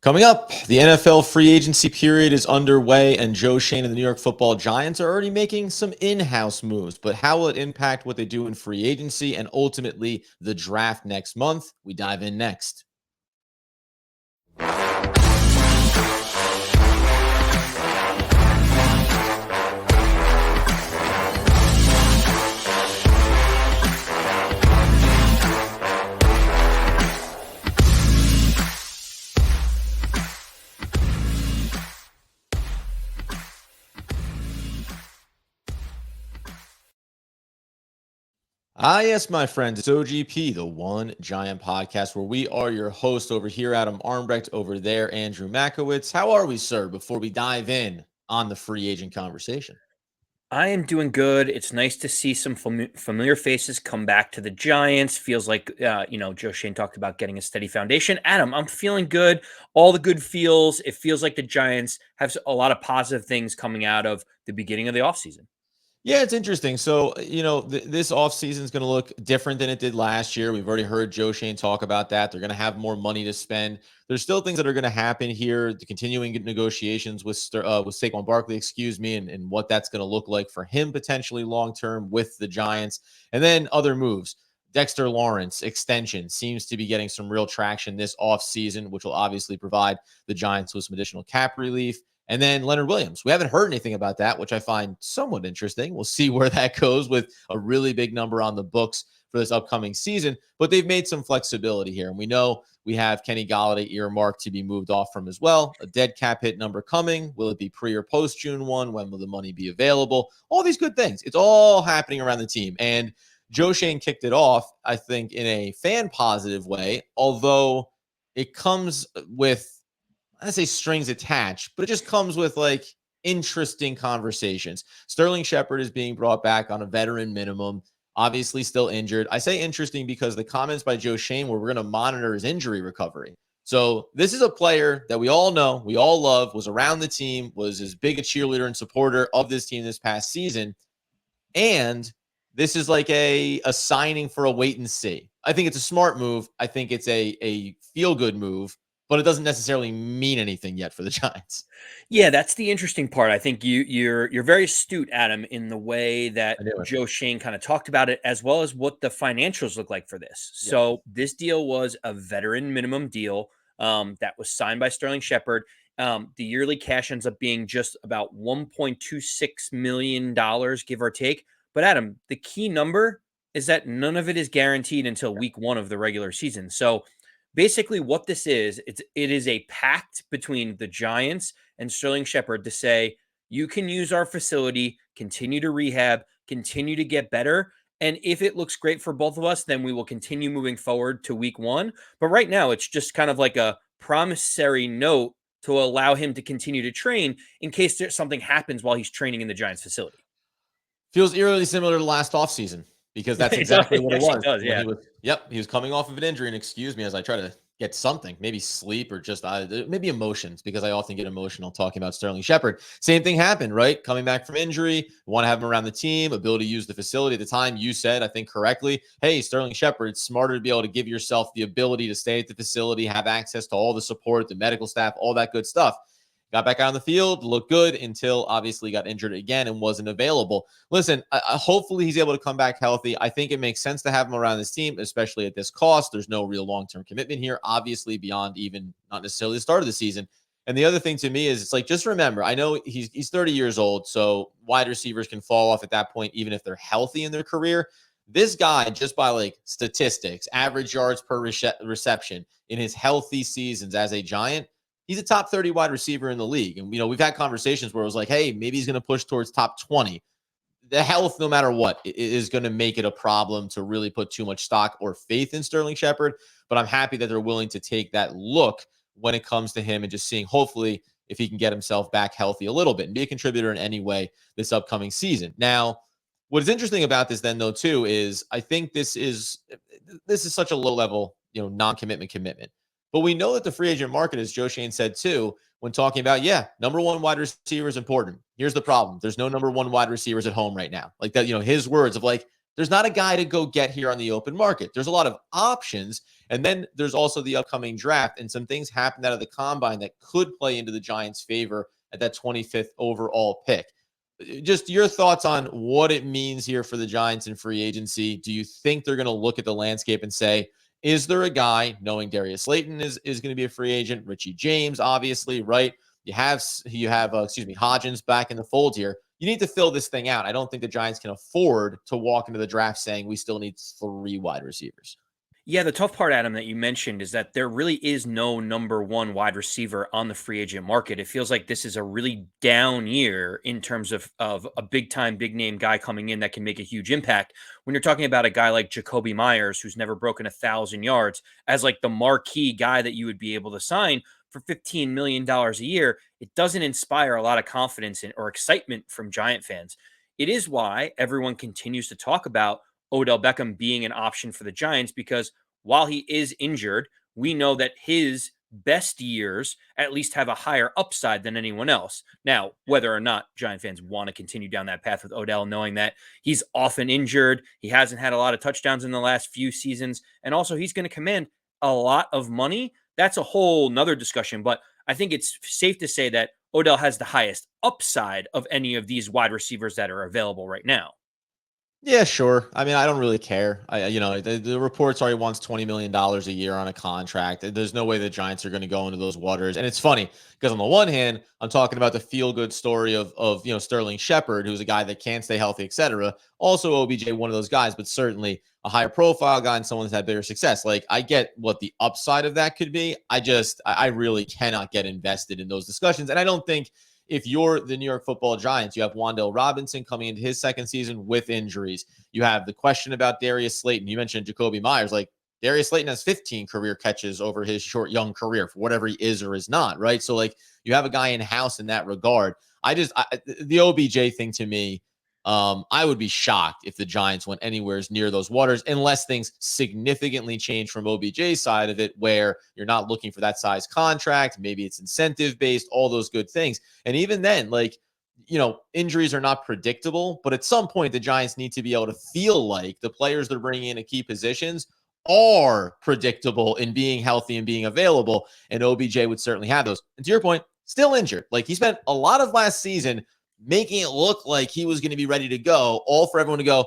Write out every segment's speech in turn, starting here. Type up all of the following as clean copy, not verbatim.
Coming up, the NFL free agency period is underway, and Joe Schoen and the New York Football Giants are already making some in-house moves. But how will it impact what they do in free agency and ultimately the draft next month? We dive in next. Yes, my friends, it's OGP, the One Giant Podcast, where we are your hosts. Over here, Adam Armbrecht, over there, Andrew Makowitz. How are we, sir, before we dive in on the free agent conversation? I am doing good. It's nice to see some familiar faces come back to the Giants. Feels like, Joe Schoen talked about getting a steady foundation. Adam, I'm feeling good. All the good feels. It feels like the Giants have a lot of positive things coming out of the beginning of the offseason. Yeah, it's interesting. So, this offseason is going to look different than it did last year. We've already heard Joe Schoen talk about that. They're going to have more money to spend. There's still things that are going to happen here. The continuing negotiations with Saquon Barkley, and what that's going to look like for him potentially long-term with the Giants. And then other moves. Dexter Lawrence extension seems to be getting some real traction this offseason, which will obviously provide the Giants with some additional cap relief. And then Leonard Williams. We haven't heard anything about that, which I find somewhat interesting. We'll see where that goes with a really big number on the books for this upcoming season. But they've made some flexibility here. And we know we have Kenny Golladay earmarked to be moved off from as well. A dead cap hit number coming. Will it be pre or post June 1? When will the money be available? All these good things. It's all happening around the team. And Joe Schoen kicked it off, I think, in a fan positive way, although it comes with, I say strings attached, but it just comes with like interesting conversations. Sterling Shepard is being brought back on a veteran minimum, obviously still injured. I say interesting because the comments by Joe Schoen were, we're going to monitor his injury recovery. So this is a player that we all know, we all love, was around the team, was as big a cheerleader and supporter of this team this past season. And this is like a signing for a wait and see. I think it's a smart move. I think it's a feel-good move, but it doesn't necessarily mean anything yet for the Giants. Yeah, that's the interesting part. I think you're very astute, Adam, in the way that Joe Schoen kind of talked about it, as well as what the financials look like for this. Yeah. So this deal was a veteran minimum deal that was signed by Sterling Shepard. The yearly cash ends up being just about $1.26 million, give or take. But Adam, the key number is that none of it is guaranteed until week 1 of the regular season. So basically what this is, it is a pact between the Giants and Sterling Shepard to say, you can use our facility, continue to rehab, continue to get better. And if it looks great for both of us, then we will continue moving forward to week 1. But right now, it's just kind of like a promissory note to allow him to continue to train in case something happens while he's training in the Giants facility. Feels eerily similar to last offseason because that's exactly what it was. Does, yeah. He was coming off of an injury, and excuse me as I try to get something, maybe sleep or just maybe emotions, because I often get emotional talking about Sterling Shepard. Same thing happened, right? Coming back from injury, want to have him around the team, ability to use the facility. At the time, you said, I think correctly, hey, Sterling Shepard, it's smarter to be able to give yourself the ability to stay at the facility, have access to all the support, the medical staff, all that good stuff. Got back out on the field, looked good until obviously got injured again and wasn't available. Listen, hopefully he's able to come back healthy. I think it makes sense to have him around this team, especially at this cost. There's no real long-term commitment here, obviously beyond even not necessarily the start of the season. And the other thing to me is it's like, just remember, I know he's 30 years old, so wide receivers can fall off at that point, even if they're healthy in their career. This guy, just by like statistics, average yards per reception in his healthy seasons as a Giant, he's a top 30 wide receiver in the league. And, we've had conversations where it was like, hey, maybe he's going to push towards top 20. The health, no matter what, is going to make it a problem to really put too much stock or faith in Sterling Shepard. But I'm happy that they're willing to take that look when it comes to him and just seeing, hopefully, if he can get himself back healthy a little bit and be a contributor in any way this upcoming season. Now, what is interesting about this then, though, too, is I think this is such a low level, non-commitment commitment. But we know that the free agent market, as Joe Schoen said too, when talking about, number 1 wide receiver is important. Here's the problem. There's no number 1 wide receivers at home right now. Like that, his words of like, there's not a guy to go get here on the open market. There's a lot of options. And then there's also the upcoming draft, and some things happened out of the combine that could play into the Giants' favor at that 25th overall pick. Just your thoughts on what it means here for the Giants in free agency. Do you think they're going to look at the landscape and say, is there a guy, knowing Darius Slayton is going to be a free agent, Richie James, obviously, right? You have Hodgins back in the fold here. You need to fill this thing out. I don't think the Giants can afford to walk into the draft saying we still need 3 wide receivers. Yeah, the tough part, Adam, that you mentioned is that there really is no number one wide receiver on the free agent market. It feels like this is a really down year in terms of a big time, big name guy coming in that can make a huge impact. When you're talking about a guy like Jacoby Myers, who's never broken 1,000 yards, as like the marquee guy that you would be able to sign for $15 million a year, it doesn't inspire a lot of confidence or excitement from Giant fans. It is why everyone continues to talk about Odell Beckham being an option for the Giants, because while he is injured, we know that his best years at least have a higher upside than anyone else. Now, whether or not Giant fans want to continue down that path with Odell, knowing that he's often injured, he hasn't had a lot of touchdowns in the last few seasons, and also he's going to command a lot of money, that's a whole nother discussion. But I think it's safe to say that Odell has the highest upside of any of these wide receivers that are available right now. Yeah, sure. I mean, I don't really care. The reports are he wants $20 million a year on a contract. There's no way the Giants are going to go into those waters. And it's funny because on the one hand, I'm talking about the feel-good story of Sterling Shepard, who's a guy that can't stay healthy, etc. Also, OBJ, one of those guys, but certainly a higher profile guy and someone that's had bigger success. Like, I get what the upside of that could be. I really cannot get invested in those discussions. And I don't think, if you're the New York Football Giants, you have Wan'Dale Robinson coming into his second season with injuries. You have the question about Darius Slayton. You mentioned Jacoby Myers. Like, Darius Slayton has 15 career catches over his short, young career for whatever he is or is not, right? So, like, you have a guy in-house in that regard. The OBJ thing to me, I would be shocked if the Giants went anywhere near those waters unless things significantly change from OBJ's side of it, where you're not looking for that size contract. Maybe it's incentive based, all those good things. And even then, like, injuries are not predictable, but at some point the Giants need to be able to feel like the players they're bringing in at key positions are predictable in being healthy and being available. And OBJ would certainly have those. And to your point, still injured. Like, he spent a lot of last season making it look like he was going to be ready to go, all for everyone to go,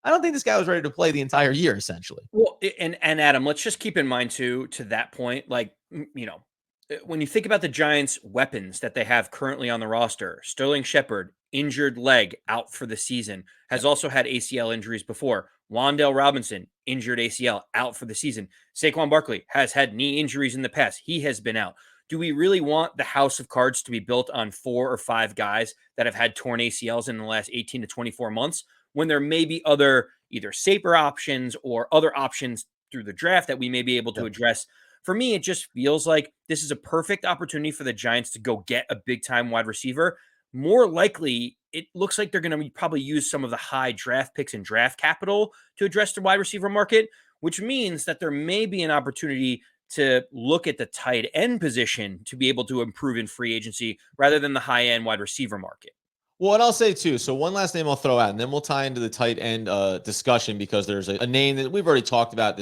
I don't think this guy was ready to play the entire year, essentially. Well, and Adam, let's just keep in mind too, to that point, like, when you think about the Giants' weapons that they have currently on the roster, Sterling Shepard, injured leg, out for the season, has also had ACL injuries before. Wan'Dale Robinson, injured ACL, out for the season. Saquon Barkley has had knee injuries in the past. He has been out. Do we really want the house of cards to be built on 4 or 5 guys that have had torn ACLs in the last 18 to 24 months when there may be other either safer options or other options through the draft that we may be able to address? For me, it just feels like this is a perfect opportunity for the Giants to go get a big-time wide receiver. More likely, it looks like they're going to probably use some of the high draft picks and draft capital to address the wide receiver market, which means that there may be an opportunity to look at the tight end position to be able to improve in free agency rather than the high-end wide receiver market. Well, and I'll say too, so one last name I'll throw out, and then we'll tie into the tight end discussion, because there's a name that we've already talked about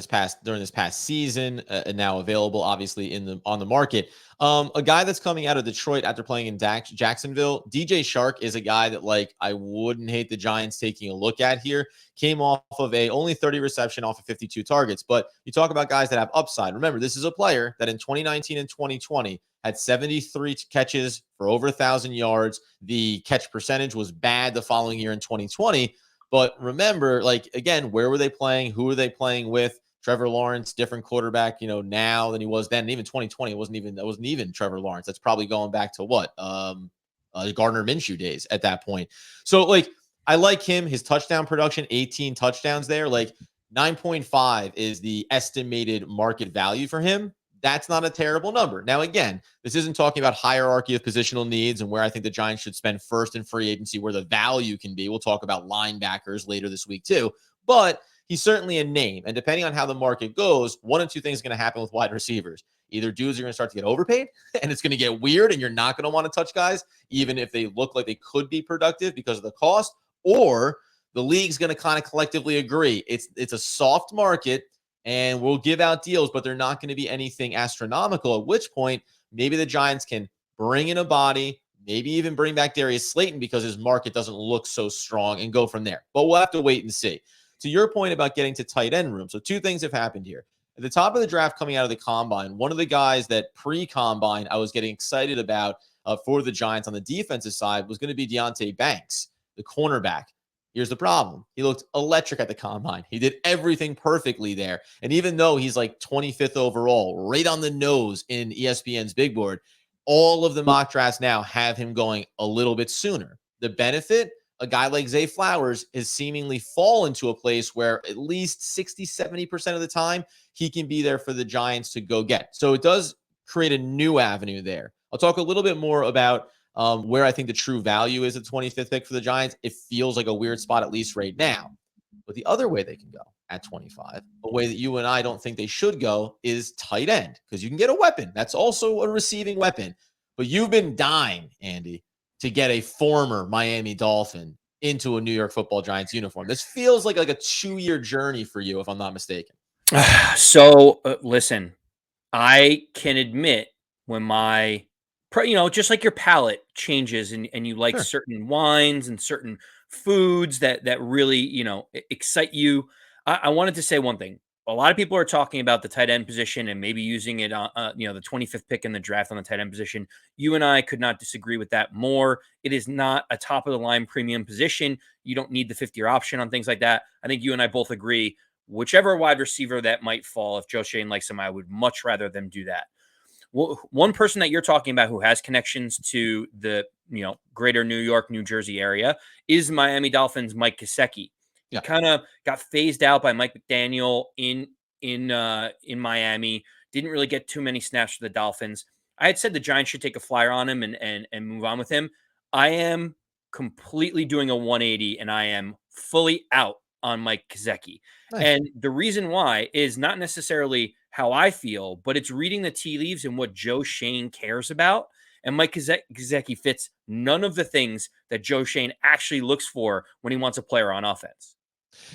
during this past season, and now available, obviously, on the market. A guy that's coming out of Detroit after playing in Jacksonville, DJ Chark, is a guy that, like, I wouldn't hate the Giants taking a look at here. Came off of only 30 reception off of 52 targets, but you talk about guys that have upside. Remember, this is a player that in 2019 and 2020 had 73 catches for over 1,000 yards. The catch percentage was bad the following year in 2020. But remember, like, again, where were they playing? Who were they playing with? Trevor Lawrence, different quarterback, now than he was then. And even 2020, that wasn't even Trevor Lawrence. That's probably going back to what? Gardner Minshew days at that point. So, like, I like him. His touchdown production, 18 touchdowns there. Like, 9.5 is the estimated market value for him. That's not a terrible number. Now, again, this isn't talking about hierarchy of positional needs and where I think the Giants should spend first in free agency, where the value can be. We'll talk about linebackers later this week too. But he's certainly a name. And depending on how the market goes, one of two things is going to happen with wide receivers. Either dudes are going to start to get overpaid and it's going to get weird and you're not going to want to touch guys, even if they look like they could be productive because of the cost, or the league's going to kind of collectively agree it's a soft market. and we'll give out deals, but they're not going to be anything astronomical, at which point maybe the Giants can bring in a body, maybe even bring back Darius Slayton because his market doesn't look so strong, and go from there. But we'll have to wait and see. To your point about getting to tight end room, so two things have happened here. At the top of the draft coming out of the combine, one of the guys that pre-combine I was getting excited about for the Giants on the defensive side was going to be Deonte Banks, the cornerback. Here's the problem. He looked electric at the combine. He did everything perfectly there. And even though he's like 25th overall, right on the nose in ESPN's big board, all of the mock drafts now have him going a little bit sooner. The benefit, a guy like Zay Flowers is seemingly fall into a place where at least 60, 70% of the time he can be there for the Giants to go get. So it does create a new avenue there. I'll talk a little bit more about where I think the true value is at 25th pick for the Giants. It feels like a weird spot, at least right now. But the other way they can go at 25, a way that you and I don't think they should go, is tight end, because you can get a weapon. That's also a receiving weapon. But you've been dying, Andy, to get a former Miami Dolphin into a New York Football Giants uniform. This feels like a 2-year journey for you, if I'm not mistaken. So listen, I can admit when my, just like your palate changes and you like Sure. certain wines and certain foods that really, excite you. I wanted to say one thing. A lot of people are talking about the tight end position and maybe using it on, the 25th pick in the draft on the tight end position. You and I could not disagree with that more. It is not a top of the line premium position. You don't need the 50-year option on things like that. I think you and I both agree. Whichever wide receiver that might fall, if Joe Schoen likes him, I would much rather them do that. Well, one person that you're talking about who has connections to the greater New York, New Jersey area is Miami Dolphins' Mike Giseck. He kind of got phased out by Mike McDaniel in Miami. Didn't really get too many snaps for the Dolphins. I had said the Giants should take a flyer on him and move on with him. I am completely doing a 180, and I am fully out on Mike Giseck. Nice. And the reason why is not necessarily how I feel, but it's reading the tea leaves and what Joe Schoen cares about. And Mike Giseck fits none of the things that Joe Schoen actually looks for when he wants a player on offense.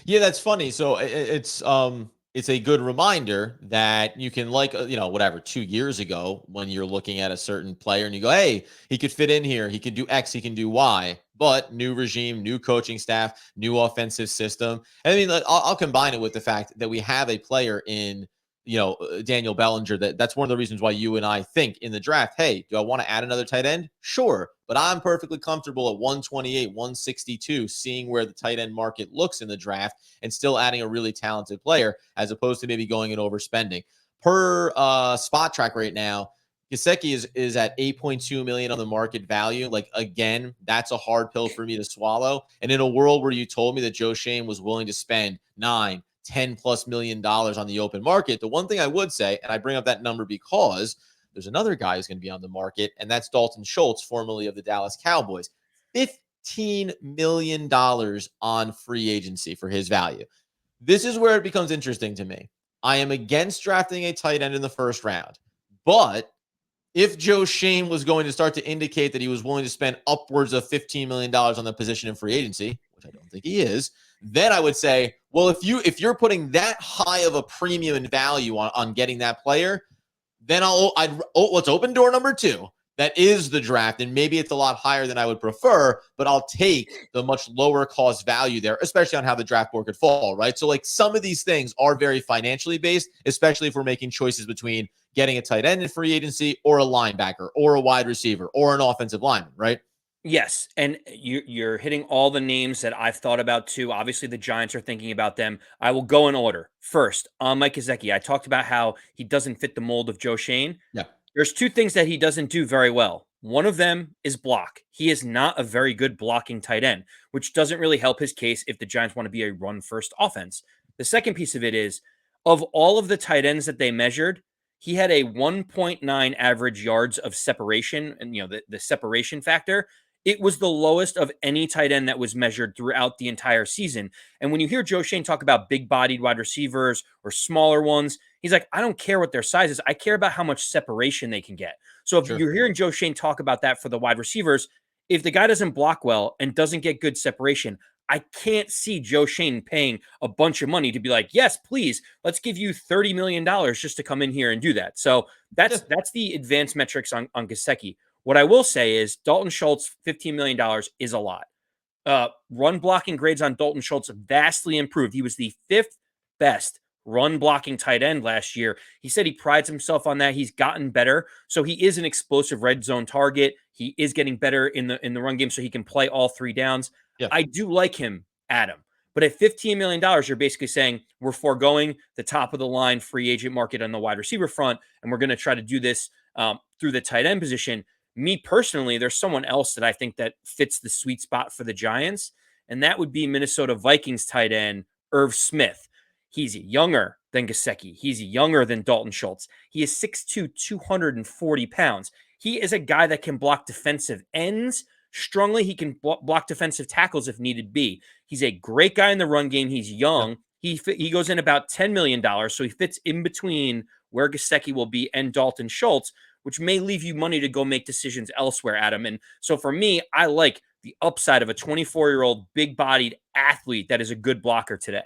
Yeah, that's funny. So it's a good reminder that you can, like, 2 years ago when you're looking at a certain player and you go, hey, he could fit in here. He can do X, he can do Y, but new regime, new coaching staff, new offensive system. And I mean, I'll combine it with the fact that we have a player in, Daniel Bellinger. That's one of the reasons why you and I think in the draft, hey, do I want to add another tight end? Sure. But I'm perfectly comfortable at 128, 162, seeing where the tight end market looks in the draft and still adding a really talented player as opposed to maybe going and overspending. Per Spot Track right now, Giseck is at 8.2 million on the market value. Like, again, that's a hard pill for me to swallow. And in a world where you told me that Joe Schoen was willing to spend $10+ million on the open market, the one thing I would say, and I bring up that number because there's another guy who's going to be on the market, and that's Dalton Schultz, formerly of the Dallas Cowboys. $15 million on free agency for his value. This is where it becomes interesting to me. I am against drafting a tight end in the first round, but if Joe Schoen was going to start to indicate that he was willing to spend upwards of $15 million on the position in free agency, which I don't think he is, then I would say, well, if you're putting that high of a premium and value on getting that player, then let's open door number 2. That is the draft, and maybe it's a lot higher than I would prefer, but I'll take the much lower cost value there, especially on how the draft board could fall, right? So, like, some of these things are very financially based, especially if we're making choices between getting a tight end in free agency or a linebacker or a wide receiver or an offensive lineman, right? Yes, and you're hitting all the names that I've thought about too. Obviously, the Giants are thinking about them. I will go in order. First, on Mike Giseck, I talked about how he doesn't fit the mold of Joe Schoen. Yeah. There's 2 things that he doesn't do very well. One of them is block. He is not a very good blocking tight end, which doesn't really help his case if the Giants want to be a run-first offense. The second piece of it is, of all of the tight ends that they measured, he had a 1.9 average yards of separation, and the separation factor. It was the lowest of any tight end that was measured throughout the entire season. And when you hear Joe Schoen talk about big-bodied wide receivers or smaller ones, he's like, I don't care what their size is. I care about how much separation they can get. So if you're hearing Joe Schoen talk about that for the wide receivers, if the guy doesn't block well and doesn't get good separation, I can't see Joe Schoen paying a bunch of money to be like, yes, please, let's give you $30 million just to come in here and do that. So that's the advanced metrics on Giseck. What I will say is Dalton Schultz, $15 million is a lot. Run blocking grades on Dalton Schultz vastly improved. He was the 5th best run blocking tight end last year. He said he prides himself on that. He's gotten better. So he is an explosive red zone target. He is getting better in the run game so he can play all 3 downs. Yeah. I do like him, Adam. But at $15 million, you're basically saying we're foregoing the top of the line free agent market on the wide receiver front, and we're going to try to do this through the tight end position. Me personally, there's someone else that I think that fits the sweet spot for the Giants, and that would be Minnesota Vikings tight end Irv Smith. He's younger than Giseck. He's younger than Dalton Schultz. He is 6'2", 240 pounds. He is a guy that can block defensive ends strongly. He can block defensive tackles if needed be. He's a great guy in the run game. He's young. Yeah. He goes in about $10 million, so he fits in between where Giseck will be and Dalton Schultz, which may leave you money to go make decisions elsewhere, Adam. And so for me, I like the upside of a 24-year-old big-bodied athlete that is a good blocker today.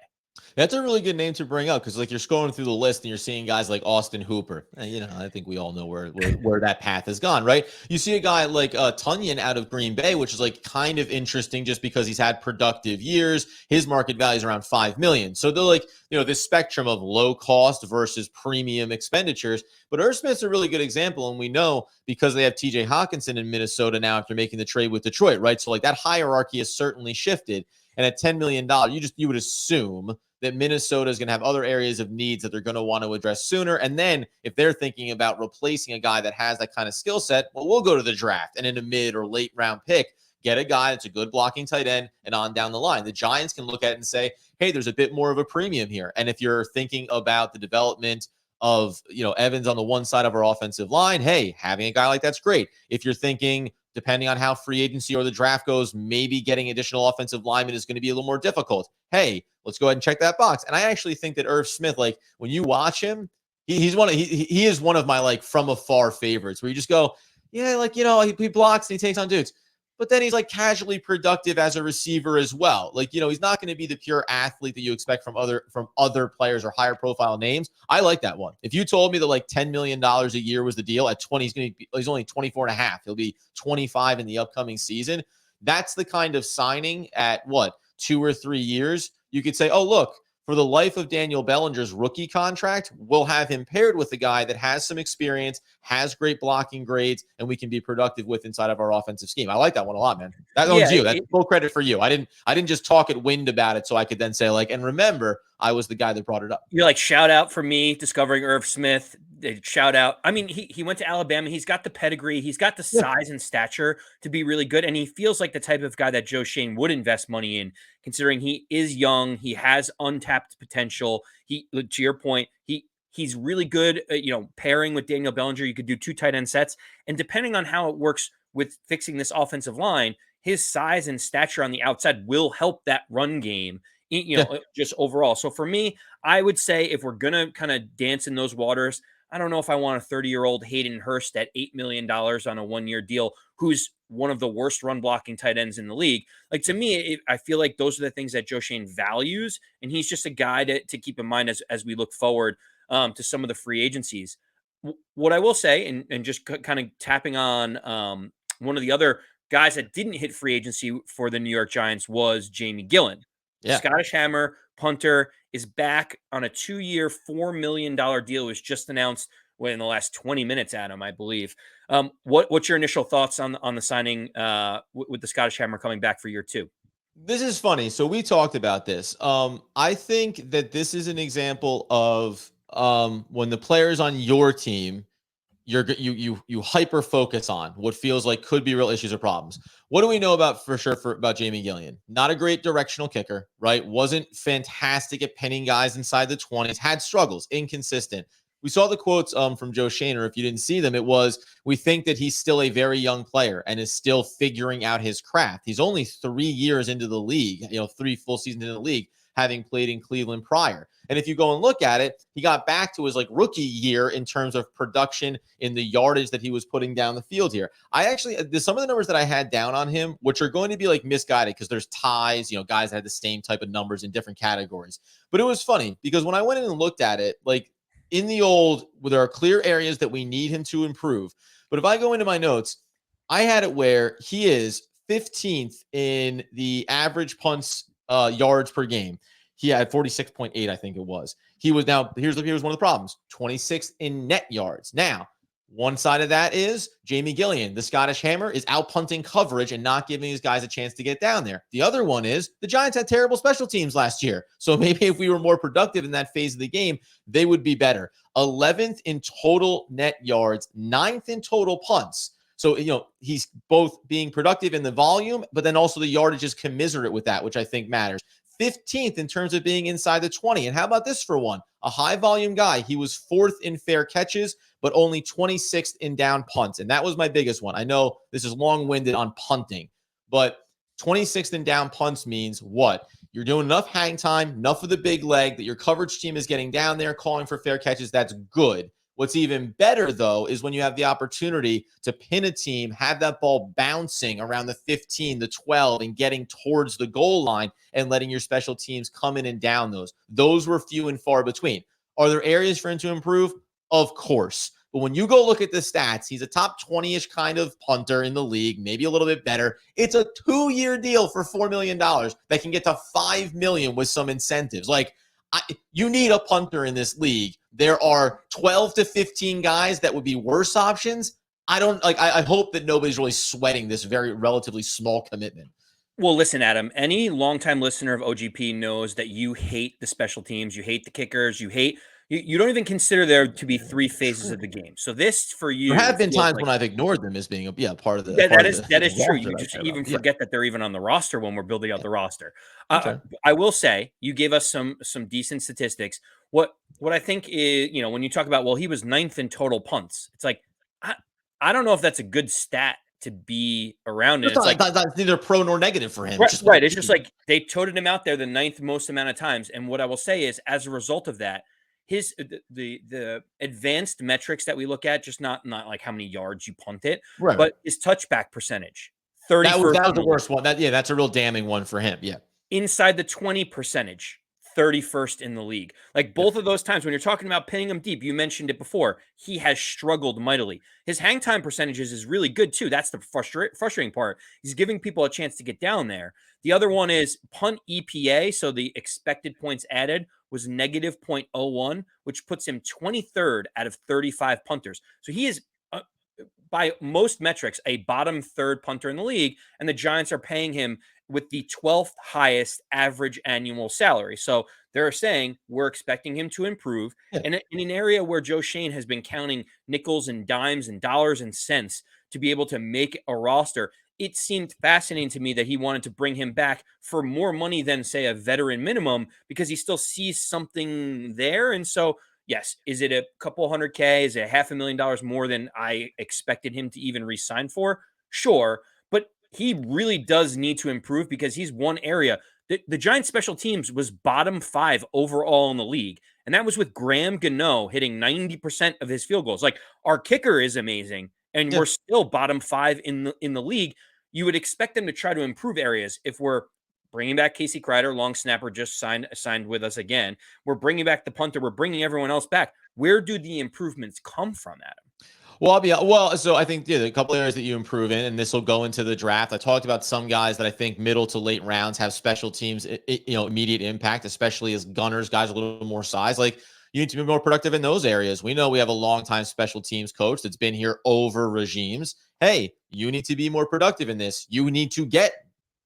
That's a really good name to bring up because, like, you're scrolling through the list and you're seeing guys like Austin Hooper. And, you know, I think we all know where that path has gone, right? You see a guy like Tunyon out of Green Bay, which is like kind of interesting just because he's had productive years. His market value is around $5 million. So they're like, you know, this spectrum of low cost versus premium expenditures. But Irv Smith's a really good example, and we know because they have TJ Hawkinson in Minnesota now after making the trade with Detroit, right? So like that hierarchy has certainly shifted. And at $10 million, you would assume that Minnesota is going to have other areas of needs that they're going to want to address sooner. And then if they're thinking about replacing a guy that has that kind of skill set, well, we'll go to the draft and in a mid or late round pick, get a guy that's a good blocking tight end and on down the line. The Giants can look at it and say, hey, there's a bit more of a premium here. And if you're thinking about the development of, you know, Evans on the one side of our offensive line, hey, having a guy like that's great. If you're thinking, depending on how free agency or the draft goes, maybe getting additional offensive linemen is going to be a little more difficult. Hey, let's go ahead and check that box. And I actually think that Irv Smith, like when you watch him, he is one of my like from afar favorites where you just go, yeah, like, you know, he blocks and he takes on dudes. But then he's like casually productive as a receiver as well. Like, you know, he's not going to be the pure athlete that you expect from other players or higher profile names. I like that one. If you told me that like $10 million a year was the deal at 20, he's only 24 and a half. He'll be 25 in the upcoming season. That's the kind of signing at what, 2 or 3 years. You could say, oh, look, for the life of Daniel Bellinger's rookie contract, we'll have him paired with a guy that has some experience, has great blocking grades, and we can be productive with inside of our offensive scheme. I like that one a lot, man. That one's you. That's full credit for you. I didn't just talk at wind about it so I could then say like, and remember, I was the guy that brought it up. You're like, shout out for me discovering Irv Smith. Shout out. I mean, he went to Alabama. He's got the pedigree. He's got the size and stature to be really good. And he feels like the type of guy that Joe Schoen would invest money in, considering he is young. He has untapped potential. He, to your point, he's really good at, you know, pairing with Daniel Bellinger. You could do 2 tight end sets. And depending on how it works with fixing this offensive line, his size and stature on the outside will help that run game, you know, just overall. So for me, I would say if we're going to kind of dance in those waters, I don't know if I want a 30-year-old Hayden Hurst at $8 million on a 1-year deal, who's one of the worst run blocking tight ends in the league. Like, to me, I feel like those are the things that Joe Schoen values. And he's just a guy to keep in mind as we look forward to some of the free agencies. What I will say, and just kind of tapping on one of the other guys that didn't hit free agency for the New York Giants was Jamie Gillian. Yeah. Scottish Hammer, punter, is back on a 2-year, $4 million deal. It was just announced in the last 20 minutes, Adam, I believe. What's your initial thoughts on the signing with the Scottish Hammer coming back for year 2? This is funny. So we talked about this. I think that this is an example of when the players on your team, you hyper focus on what feels like could be real issues or problems. What do we know about for sure about Jamie Gillian? Not a great directional kicker, right? Wasn't fantastic at pinning guys inside the 20s, had struggles, inconsistent. We saw the quotes from Joe Schoen, or if you didn't see them, it was, we think that he's still a very young player and is still figuring out his craft. He's only 3 years into the league, 3 full seasons in the league, having played in Cleveland prior. And if you go and look at it, he got back to his like rookie year in terms of production in the yardage that he was putting down the field here. I actually, there's some of the numbers that I had down on him, which are going to be like misguided because there's ties, guys that had the same type of numbers in different categories. But it was funny because when I went in and looked at it, like in the old, where there are clear areas that we need him to improve. But if I go into my notes, I had it where he is 15th in the average punts yards per game. He had 46.8, I think it was. He was now, here's one of the problems, 26th in net yards. Now, one side of that is Jamie Gillian, the Scottish Hammer, is out punting coverage and not giving these guys a chance to get down there. The other one is the Giants had terrible special teams last year. So maybe if we were more productive in that phase of the game, they would be better. 11th in total net yards, 9th in total punts. So, he's both being productive in the volume, but then also the yardage is commensurate with that, which I think matters. 15th in terms of being inside the 20. And how about this for one? A high volume guy. He was 4th in fair catches, but only 26th in down punts. And that was my biggest one. I know this is long-winded on punting, but 26th in down punts means what? You're doing enough hang time, enough of the big leg that your coverage team is getting down there, calling for fair catches. That's good. What's even better, though, is when you have the opportunity to pin a team, have that ball bouncing around the 15, the 12, and getting towards the goal line and letting your special teams come in and down those. Those were few and far between. Are there areas for him to improve? Of course. But when you go look at the stats, he's a top 20-ish kind of punter in the league, maybe a little bit better. It's a 2-year deal for $4 million that can get to $5 million with some incentives. You need a punter in this league. There are 12 to 15 guys that would be worse options. I hope that nobody's really sweating this very relatively small commitment. Well, listen, Adam, any longtime listener of OGP knows that you hate the special teams. You hate the kickers. You don't even consider there to be 3 phases of the game. So this for you, there have been times when I've ignored them as being part of the. That is true. You just even forget that they're even on the roster when we're building out the roster. I will say you gave us some decent statistics. What I think is, when you talk about, well, he was 9th in total punts. It's like I don't know if that's a good stat to be around it. It's neither pro nor negative for him. Right. It's just like they toted him out there the 9th most amount of times. And what I will say is, as a result of that, the advanced metrics that we look at, just not like how many yards you punt it, right, but his touchback percentage, 31st. That was the worst one. That's a real damning one for him. Yeah. Inside the 20 percentage, 31st in the league. Like both of those times when you're talking about pinning him deep, you mentioned it before, he has struggled mightily. His hang time percentages is really good too. That's the frustrating part. He's giving people a chance to get down there. The other one is punt EPA, so the expected points added was negative 0.01, which puts him 23rd out of 35 punters. So he is, by most metrics, a bottom third punter in the league, and the Giants are paying him with the 12th highest average annual salary. So they're saying we're expecting him to improve. Yeah. And in an area where Joe Schoen has been counting nickels and dimes and dollars and cents to be able to make a roster, it seemed fascinating to me that he wanted to bring him back for more money than, say, a veteran minimum, because he still sees something there. And so, yes, is it a couple $100K? Is it $500,000 more than I expected him to even re-sign for? Sure. But he really does need to improve, because he's one area. The Giants special teams was bottom 5 overall in the league. And that was with Graham Gano hitting 90% of his field goals. Like, our kicker is amazing, and we're still bottom 5 in the league. You would expect them to try to improve areas. If we're bringing back Casey Kreider, long snapper, just signed with us again. We're bringing back the punter. We're bringing everyone else back. Where do the improvements come from, Adam? So I think a couple areas that you improve in, and this will go into the draft. I talked about some guys that I think middle to late rounds have special teams, immediate impact, especially as gunners, guys with a little more size. Like, you need to be more productive in those areas. We know we have a longtime special teams coach that's been here over regimes. Hey, you need to be more productive in this. You need to get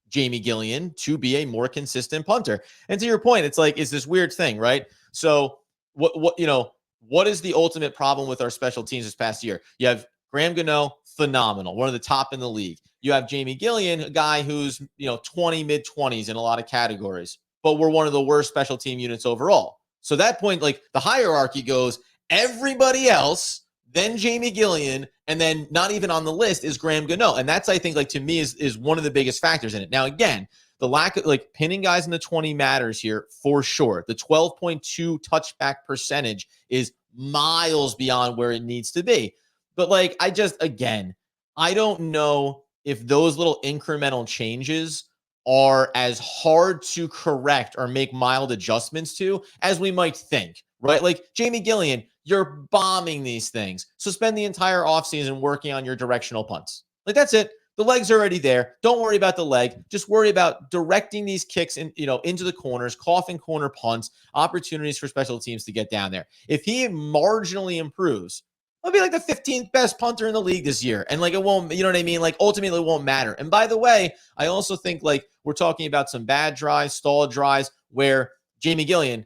Jamie Gillian to be a more consistent punter. And to your point, it's like, it's this weird thing, right? So what is the ultimate problem with our special teams this past year? You have Graham Gano, phenomenal, one of the top in the league. You have Jamie Gillian, a guy who's, 20, mid-20s in a lot of categories, but we're one of the worst special team units overall. So at that point, like, the hierarchy goes everybody else, then Jamie Gillian, and then not even on the list is Graham Gano. And that's, I think, like, to me, is one of the biggest factors in it. Now, again, the lack of like pinning guys in the 20 matters here for sure. The 12.2 touchback percentage is miles beyond where it needs to be. But like, again, I don't know if those little incremental changes are as hard to correct or make mild adjustments to as we might think, right? Like Jamie Gillian, you're bombing these things. So spend the entire offseason working on your directional punts. Like that's it. The leg's already there. Don't worry about the leg. Just worry about directing these kicks into the corners, coffin corner punts, opportunities for special teams to get down there. If he marginally improves, he'll be like the 15th best punter in the league this year. And like, it won't, you know what I mean? Like ultimately it won't matter. And by the way, I also think like we're talking about some bad drives, stalled drives where Jamie Gillian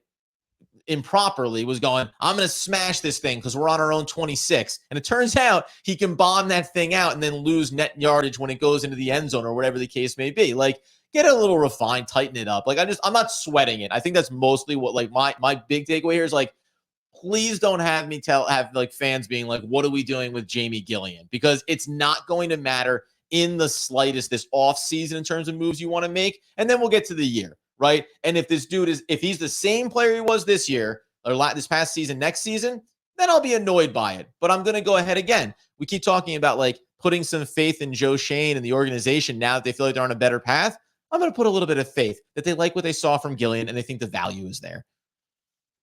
improperly was going, I'm going to smash this thing because we're on our own 26. And it turns out he can bomb that thing out and then lose net yardage when it goes into the end zone or whatever the case may be. Like, get it a little refined, tighten it up. Like, I'm not sweating it. I think that's mostly what like my big takeaway here is like, please don't have me have like fans being like, what are we doing with Jamie Gillian? Because it's not going to matter in the slightest this offseason in terms of moves you want to make. And then we'll get to the year, right? And if this dude if he's the same player he was this year or this past season, next season, then I'll be annoyed by it. But I'm going to go ahead again. We keep talking about like putting some faith in Joe Schoen and the organization now that they feel like they're on a better path. I'm going to put a little bit of faith that they like what they saw from Gillian and they think the value is there.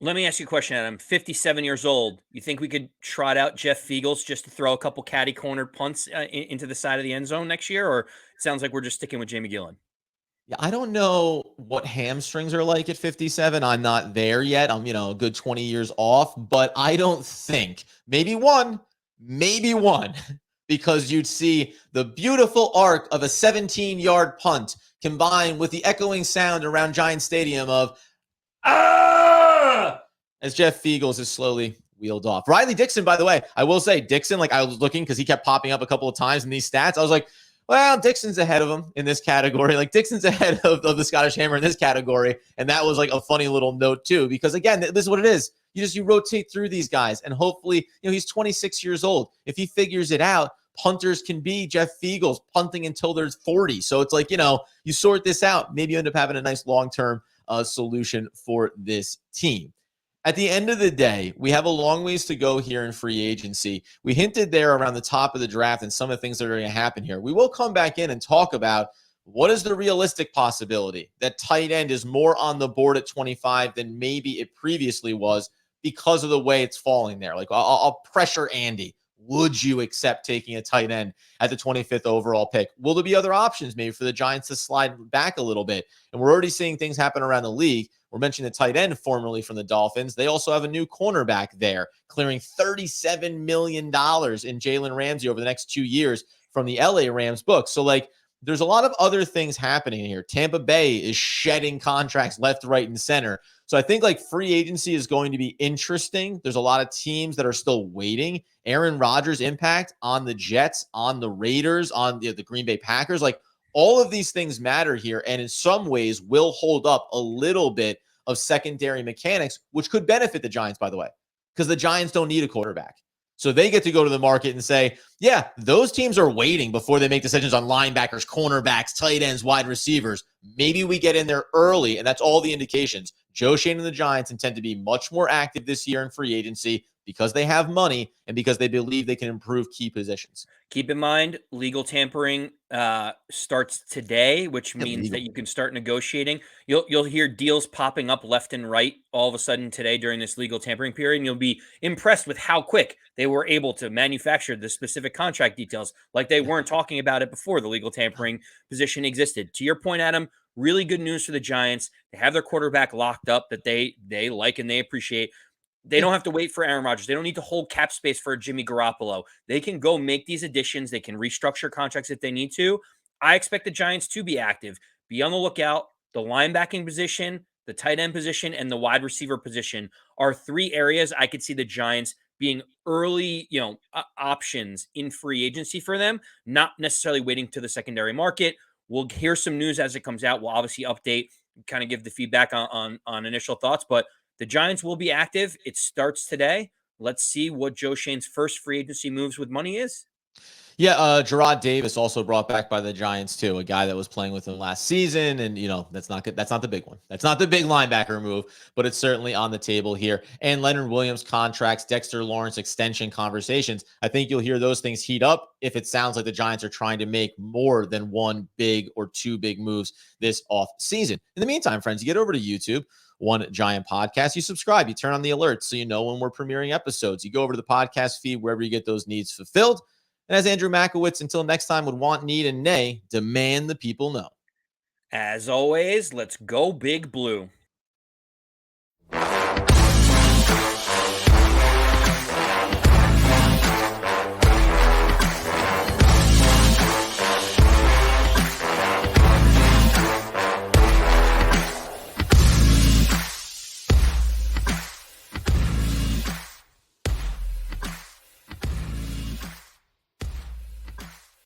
Let me ask you a question, Adam. 57 years old. You think we could trot out Jeff Fiegels just to throw a couple catty corner punts into the side of the end zone next year? Or it sounds like we're just sticking with Jamie Gillian? Yeah, I don't know what hamstrings are like at 57. I'm not there yet. I'm, a good 20 years off, but I don't think maybe one, because you'd see the beautiful arc of a 17-yard punt combined with the echoing sound around Giant Stadium of as Jeff Fiegels is slowly wheeled off. Riley Dixon, by the way, I will say Dixon, like I was looking because he kept popping up a couple of times in these stats. I was like, well, Dixon's ahead of him in this category. Like Dixon's ahead of the Scottish Hammer in this category. And that was like a funny little note too, because again, this is what it is. You rotate through these guys and hopefully, he's 26 years old. If he figures it out, punters can be Jeff Fiegels punting until they're 40. So it's like, you sort this out. Maybe you end up having a nice long-term solution for this team. At the end of the day, we have a long ways to go here in free agency. We hinted there around the top of the draft and some of the things that are going to happen here. We will come back in and talk about what is the realistic possibility that tight end is more on the board at 25 than maybe it previously was because of the way it's falling there. Like I'll pressure Andy. Would you accept taking a tight end at the 25th overall pick? Will there be other options maybe for the Giants to slide back a little bit? And we're already seeing things happen around the league. We're mentioning the tight end formerly from the Dolphins. They also have a new cornerback there, clearing $37 million in Jalen Ramsey over the next 2 years from the LA Rams book. So, there's a lot of other things happening here. Tampa Bay is shedding contracts left, right, and center. So I think free agency is going to be interesting. There's a lot of teams that are still waiting. Aaron Rodgers' impact on the Jets, on the Raiders, on the Green Bay Packers, all of these things matter here, and in some ways will hold up a little bit of secondary mechanics, which could benefit the Giants, by the way, because the Giants don't need a quarterback. So they get to go to the market and say, yeah, those teams are waiting before they make decisions on linebackers, cornerbacks, tight ends, wide receivers. Maybe we get in there early, and that's all the indications. Joe Schoen and the Giants intend to be much more active this year in free agency because they have money and because they believe they can improve key positions. Keep in mind, legal tampering starts today, which means that you can start negotiating. You'll hear deals popping up left and right all of a sudden today during this legal tampering period, and you'll be impressed with how quick they were able to manufacture the specific contract details, like they weren't talking about it before the legal tampering position existed. To your point, Adam, really good news for the Giants. They have their quarterback locked up that they like and they appreciate. They don't have to wait for Aaron Rodgers. They don't need to hold cap space for Jimmy Garoppolo. They can go make these additions. They can restructure contracts if they need to. I expect the Giants to be active. Be on the lookout. The linebacking position, the tight end position, and the wide receiver position are three areas I could see the Giants being early, options in free agency for them, not necessarily waiting to the secondary market. We'll hear some news as it comes out. We'll obviously update, kind of give the feedback on initial thoughts, but the Giants will be active. It starts today. Let's see what Joe Schoen's first free agency moves with money is. Yeah, Gerard Davis also brought back by the Giants too, a guy that was playing with them last season, and that's not good. That's not the big one. That's not the big linebacker move, but it's certainly on the table here. And Leonard Williams contracts, Dexter Lawrence extension conversations. I think you'll hear those things heat up if it sounds like the Giants are trying to make more than one big or two big moves this off season. In the meantime, friends, you get over to YouTube. One Giant Podcast. You subscribe, you turn on the alerts so you know when we're premiering episodes. You go over to the podcast feed wherever you get those needs fulfilled. And as Andrew Makowitz, until next time, would want, need, and nay, demand the people know. As always, let's go Big Blue.